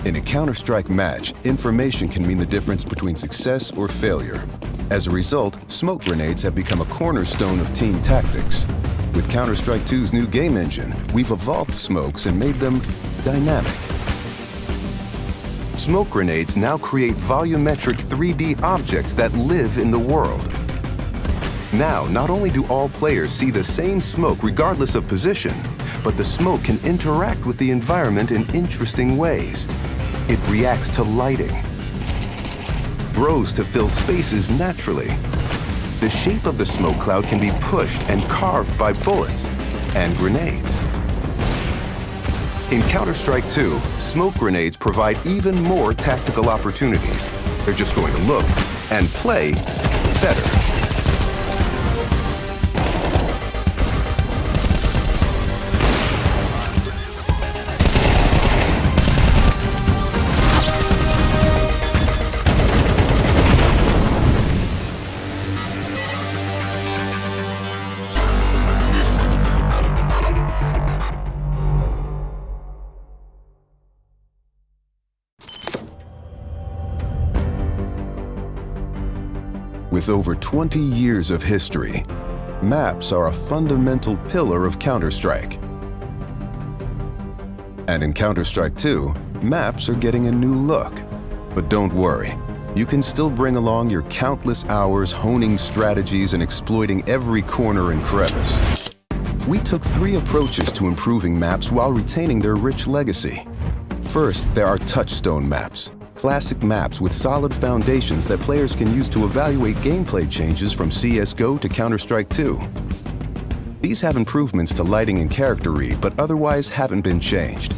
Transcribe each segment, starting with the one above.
In a Counter-Strike match, information can mean the difference between success or failure. As a result, smoke grenades have become a cornerstone of team tactics. With Counter-Strike 2's new game engine, we've evolved smokes and made them dynamic. Smoke grenades now create volumetric 3D objects that live in the world. Now, not only do all players see the same smoke regardless of position, but the smoke can interact with the environment in interesting ways. It reacts to lighting, grows to fill spaces naturally. The shape of the smoke cloud can be pushed and carved by bullets and grenades. In Counter-Strike 2, smoke grenades provide even more tactical opportunities. They're just going to look and play better. With over 20 years of history, maps are a fundamental pillar of Counter-Strike. And in Counter-Strike 2, maps are getting a new look. But don't worry, you can still bring along your countless hours honing strategies and exploiting every corner and crevice. We took 3 approaches to improving maps while retaining their rich legacy. First, there are touchstone maps. Classic maps with solid foundations that players can use to evaluate gameplay changes from CSGO to Counter-Strike 2. These have improvements to lighting and character read, but otherwise haven't been changed.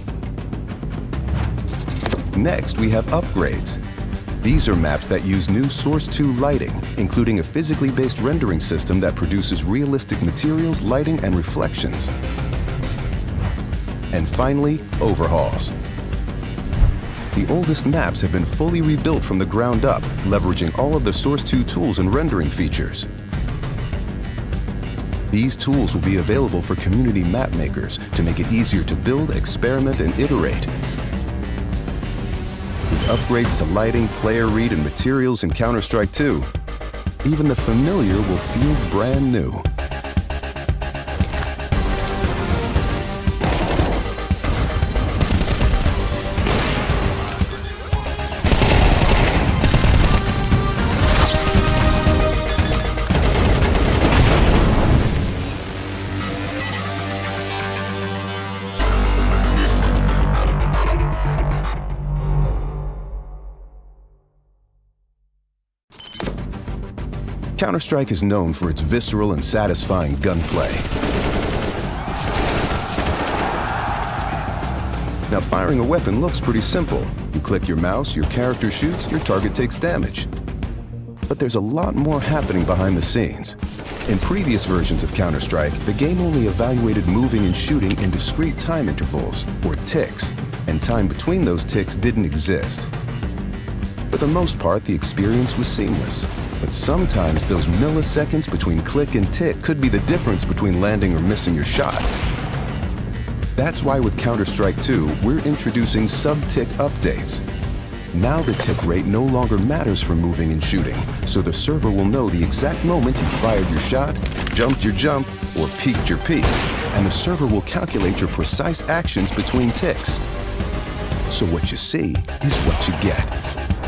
Next, we have upgrades. These are maps that use new Source 2 lighting, including a physically based rendering system that produces realistic materials, lighting, and reflections. And finally, overhauls. The oldest maps have been fully rebuilt from the ground up, leveraging all of the Source 2 tools and rendering features. These tools will be available for community map makers to make it easier to build, experiment, and iterate. With upgrades to lighting, player read, and materials in Counter-Strike 2, even the familiar will feel brand new. Counter-Strike is known for its visceral and satisfying gunplay. Now, firing a weapon looks pretty simple. You click your mouse, your character shoots, your target takes damage. But there's a lot more happening behind the scenes. In previous versions of Counter-Strike, the game only evaluated moving and shooting in discrete time intervals, or ticks, and time between those ticks didn't exist. For the most part, the experience was seamless. But sometimes those milliseconds between click and tick could be the difference between landing or missing your shot. That's why with Counter-Strike 2, we're introducing sub-tick updates. Now the tick rate no longer matters for moving and shooting, so the server will know the exact moment you fired your shot, jumped your jump, or peeked your peek, and the server will calculate your precise actions between ticks. So what you see is what you get.